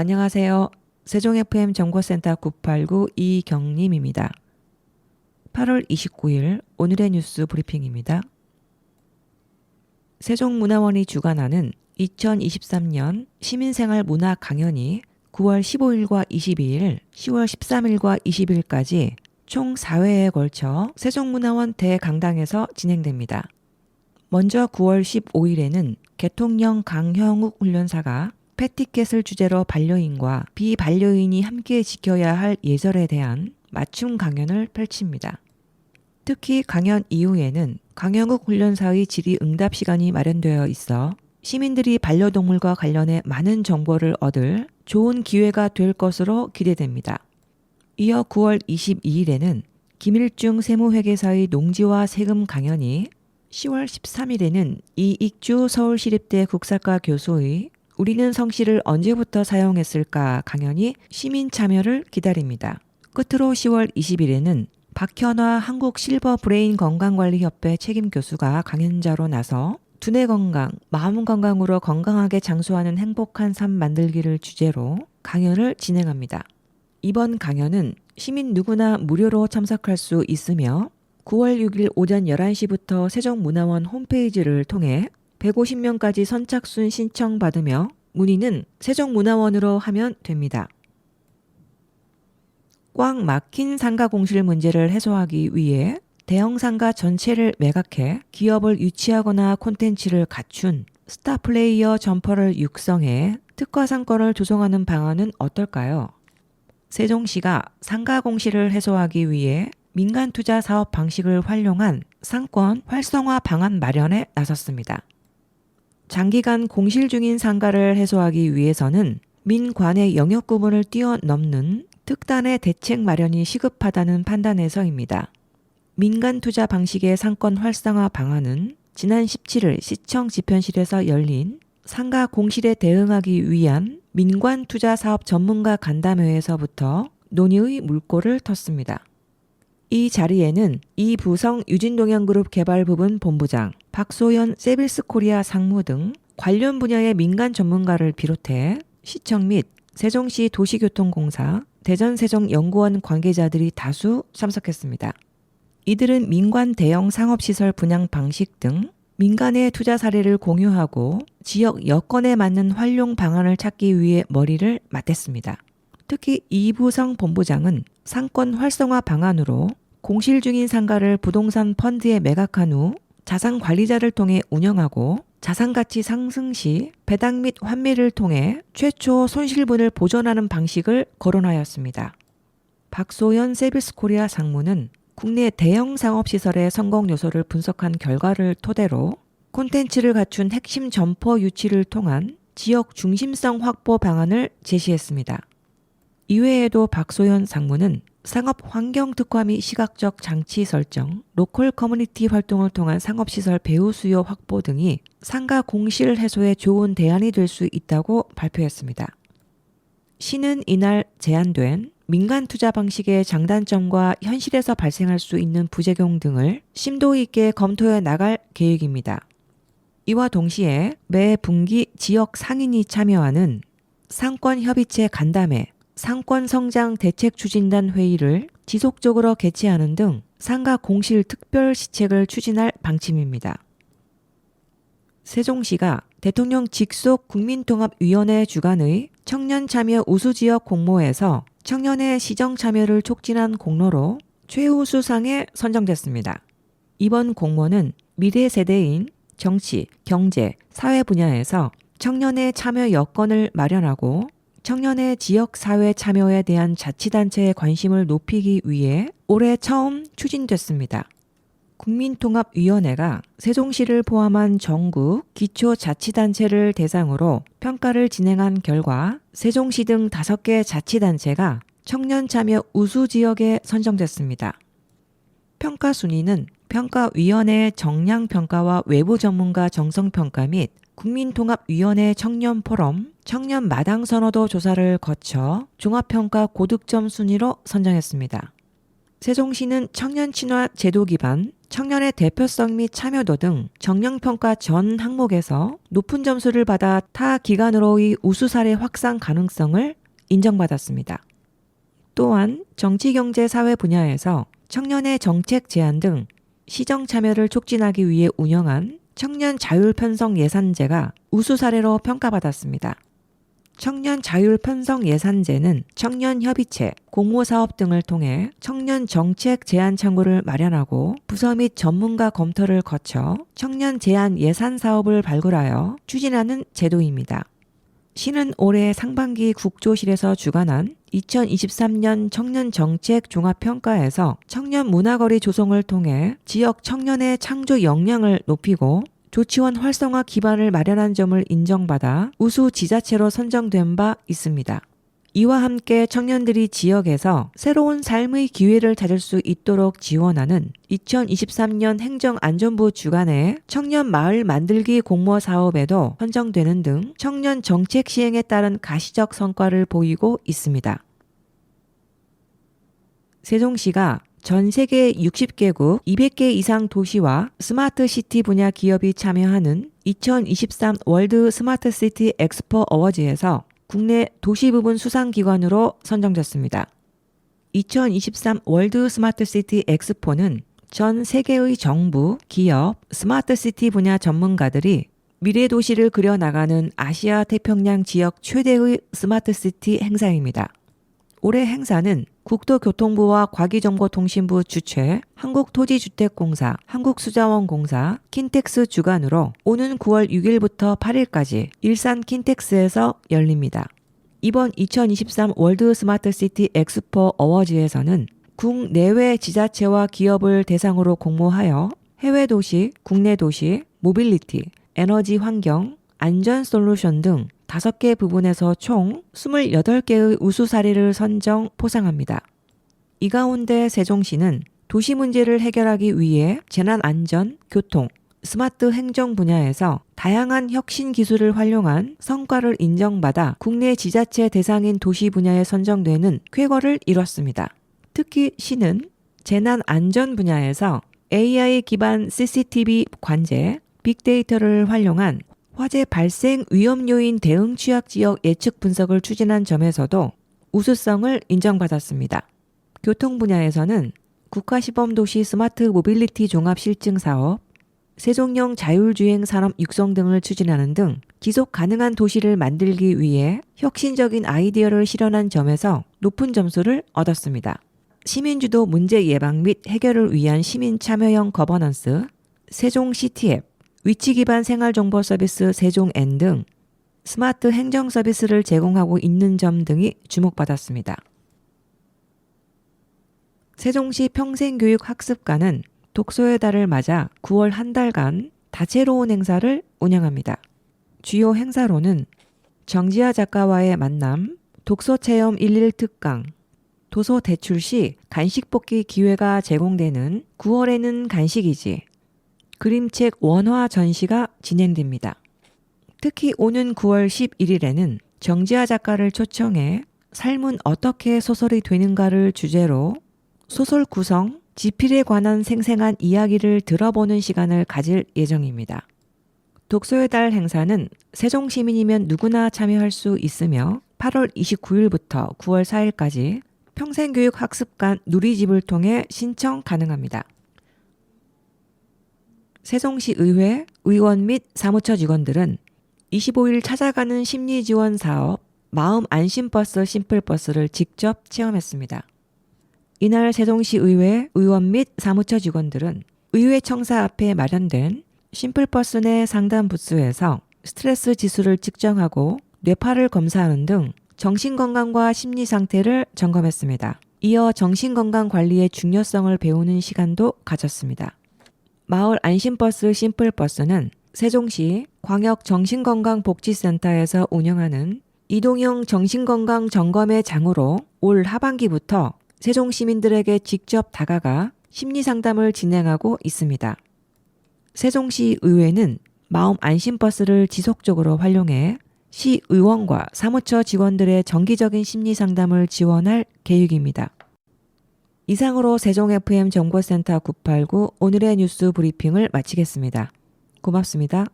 안녕하세요. 세종 FM 정보센터 989 이경림입니다. 8월 29일 오늘의 뉴스 브리핑입니다. 세종문화원이 주관하는 2023년 시민생활 문화 강연이 9월 15일과 22일, 10월 13일과 20일까지 총 4회에 걸쳐 세종문화원 대강당에서 진행됩니다. 먼저 9월 15일에는 개통령 강형욱 훈련사가 패티켓을 주제로 반려인과 비반려인이 함께 지켜야 할 예절에 대한 맞춤 강연을 펼칩니다. 특히 강연 이후에는 강형욱 훈련사의 질의응답 시간이 마련되어 있어 시민들이 반려동물과 관련해 많은 정보를 얻을 좋은 기회가 될 것으로 기대됩니다. 이어 9월 22일에는 김일중 세무회계사의 농지와 세금 강연이, 10월 13일에는 이익주 서울시립대 국사과 교수의 우리는 성씨를 언제부터 사용했을까 강연이 시민 참여를 기다립니다. 끝으로 10월 20일에는 박현화 한국실버브레인 건강관리협회 책임교수가 강연자로 나서 두뇌 건강, 마음 건강으로 건강하게 장수하는 행복한 삶 만들기를 주제로 강연을 진행합니다. 이번 강연은 시민 누구나 무료로 참석할 수 있으며 9월 6일 오전 11시부터 세종문화원 홈페이지를 통해 150명까지 선착순 신청받으며 문의는 세종문화원으로 하면 됩니다. 꽉 막힌 상가 공실 문제를 해소하기 위해 대형 상가 전체를 매각해 기업을 유치하거나 콘텐츠를 갖춘 스타 플레이어 점퍼를 육성해 특화 상권을 조성하는 방안은 어떨까요? 세종시가 상가 공실을 해소하기 위해 민간 투자 사업 방식을 활용한 상권 활성화 방안 마련에 나섰습니다. 장기간 공실 중인 상가를 해소하기 위해서는 민관의 영역 구분을 뛰어넘는 특단의 대책 마련이 시급하다는 판단에서입니다. 민간 투자 방식의 상권 활성화 방안은 지난 17일 시청 집현실에서 열린 상가 공실에 대응하기 위한 민관 투자 사업 전문가 간담회에서부터 논의의 물꼬를 텄습니다. 이 자리에는 이부성 유진동양그룹 개발부분 본부장, 박소연 세빌스코리아 상무 등 관련 분야의 민간 전문가를 비롯해 시청 및 세종시 도시교통공사, 대전세종연구원 관계자들이 다수 참석했습니다. 이들은 민관 대형 상업시설 분양 방식 등 민간의 투자 사례를 공유하고 지역 여건에 맞는 활용 방안을 찾기 위해 머리를 맞댔습니다. 특히 이부성 본부장은 상권 활성화 방안으로 공실 중인 상가를 부동산 펀드에 매각한 후 자산 관리자를 통해 운영하고 자산가치 상승 시 배당 및 환매를 통해 최초 손실분을 보전하는 방식을 거론하였습니다. 박소연 세빌스코리아 상무는 국내 대형 상업시설의 성공 요소를 분석한 결과를 토대로 콘텐츠를 갖춘 핵심 점포 유치를 통한 지역 중심성 확보 방안을 제시했습니다. 이외에도 박소연 상무는 상업 환경 특화 및 시각적 장치 설정, 로컬 커뮤니티 활동을 통한 상업시설 배후 수요 확보 등이 상가 공실 해소에 좋은 대안이 될 수 있다고 발표했습니다. 시는 이날 제안된 민간 투자 방식의 장단점과 현실에서 발생할 수 있는 부작용 등을 심도 있게 검토해 나갈 계획입니다. 이와 동시에 매 분기 지역 상인이 참여하는 상권협의체 간담회, 상권성장 대책추진단 회의를 지속적으로 개최하는 등 상가 공실 특별 시책을 추진할 방침입니다. 세종시가 대통령 직속 국민통합위원회 주관의 청년참여 우수지역 공모에서 청년의 시정참여를 촉진한 공로로 최우수상에 선정됐습니다. 이번 공모는 미래 세대인 정치, 경제, 사회 분야에서 청년의 참여 여건을 마련하고 청년의 지역사회 참여에 대한 자치단체의 관심을 높이기 위해 올해 처음 추진됐습니다. 국민통합위원회가 세종시를 포함한 전국 기초자치단체를 대상으로 평가를 진행한 결과 세종시 등 5개 자치단체가 청년참여 우수지역에 선정됐습니다. 평가 순위는 평가위원회의 정량평가와 외부 전문가 정성평가 및 국민통합위원회 청년포럼, 청년마당선호도 조사를 거쳐 종합평가 고득점 순위로 선정했습니다. 세종시는 청년 친화 제도 기반, 청년의 대표성 및 참여도 등 정량평가 전 항목에서 높은 점수를 받아 타 기관으로의 우수 사례 확산 가능성을 인정받았습니다. 또한 정치, 경제, 사회 분야에서 청년의 정책 제안 등 시정 참여를 촉진하기 위해 운영한 청년 자율 편성 예산제가 우수 사례로 평가받았습니다. 청년 자율 편성 예산제는 청년 협의체, 공모사업 등을 통해 청년 정책 제안 창구를 마련하고 부서 및 전문가 검토를 거쳐 청년 제안 예산 사업을 발굴하여 추진하는 제도입니다. 시는 올해 상반기 국조실에서 주관한 2023년 청년 정책 종합평가에서 청년 문화거리 조성을 통해 지역 청년의 창조 역량을 높이고 조치원 활성화 기반을 마련한 점을 인정받아 우수 지자체로 선정된 바 있습니다. 이와 함께 청년들이 지역에서 새로운 삶의 기회를 찾을 수 있도록 지원하는 2023년 행정안전부 주관의 청년 마을 만들기 공모 사업에도 선정되는 등 청년 정책 시행에 따른 가시적 성과를 보이고 있습니다. 세종시가 전 세계 60개국 200개 이상 도시와 스마트 시티 분야 기업이 참여하는 2023 월드 스마트 시티 엑스포 어워즈에서 국내 도시 부분 수상기관으로 선정됐습니다. 2023 월드 스마트 시티 엑스포는 전 세계의 정부, 기업, 스마트 시티 분야 전문가들이 미래 도시를 그려나가는 아시아 태평양 지역 최대의 스마트 시티 행사입니다. 올해 행사는 국토교통부와 과기정보통신부 주최 한국토지주택공사, 한국수자원공사, 킨텍스 주관으로 오는 9월 6일부터 8일까지 일산 킨텍스에서 열립니다. 이번 2023 월드 스마트 시티 엑스포 어워즈에서는 국내외 지자체와 기업을 대상으로 공모하여 해외 도시, 국내 도시, 모빌리티, 에너지 환경, 안전 솔루션 등 5개 부분에서 총 28개의 우수 사례를 선정 포상합니다. 이 가운데 세종시는 도시 문제를 해결하기 위해 재난안전, 교통, 스마트 행정 분야에서 다양한 혁신 기술을 활용한 성과를 인정받아 국내 지자체 대상인 도시 분야에 선정되는 쾌거를 이뤘습니다. 특히 시는 재난안전 분야에서 AI 기반 CCTV 관제, 빅데이터를 활용한 화재 발생 위험 요인 대응 취약 지역 예측 분석을 추진한 점에서도 우수성을 인정받았습니다. 교통 분야에서는 국가시범도시 스마트 모빌리티 종합 실증 사업, 세종형 자율주행 산업 육성 등을 추진하는 등 지속 가능한 도시를 만들기 위해 혁신적인 아이디어를 실현한 점에서 높은 점수를 얻었습니다. 시민주도 문제 예방 및 해결을 위한 시민 참여형 거버넌스, 세종시티앱, 위치 기반 생활정보 서비스 세종N 등 스마트 행정 서비스를 제공하고 있는 점 등이 주목받았습니다. 세종시 평생교육학습관은 독서의 달을 맞아 9월 한 달간 다채로운 행사를 운영합니다. 주요 행사로는 정지아 작가와의 만남, 독서체험 1일 특강, 도서 대출 시 간식 뽑기 기회가 제공되는 9월에는 간식이지, 그림책 원화 전시가 진행됩니다. 특히 오는 9월 11일에는 정지아 작가를 초청해 삶은 어떻게 소설이 되는가를 주제로 소설 구성, 지필에 관한 생생한 이야기를 들어보는 시간을 가질 예정입니다. 독서의 달 행사는 세종시민이면 누구나 참여할 수 있으며 8월 29일부터 9월 4일까지 평생교육학습관 누리집을 통해 신청 가능합니다. 세종시 의회, 의원 및 사무처 직원들은 25일 찾아가는 심리지원 사업 마음 안심버스 심플버스를 직접 체험했습니다. 이날 세종시 의회, 의원 및 사무처 직원들은 의회 청사 앞에 마련된 심플버스 내 상담 부스에서 스트레스 지수를 측정하고 뇌파를 검사하는 등 정신건강과 심리 상태를 점검했습니다. 이어 정신건강 관리의 중요성을 배우는 시간도 가졌습니다. 마을 안심버스 심플버스는 세종시 광역정신건강복지센터에서 운영하는 이동형 정신건강 점검의 장으로 올 하반기부터 세종 시민들에게 직접 다가가 심리상담을 진행하고 있습니다. 세종시 의회는 마음 안심버스를 지속적으로 활용해 시의원과 사무처 직원들의 정기적인 심리상담을 지원할 계획입니다. 이상으로 세종 FM 정보센터 989 오늘의 뉴스 브리핑을 마치겠습니다. 고맙습니다.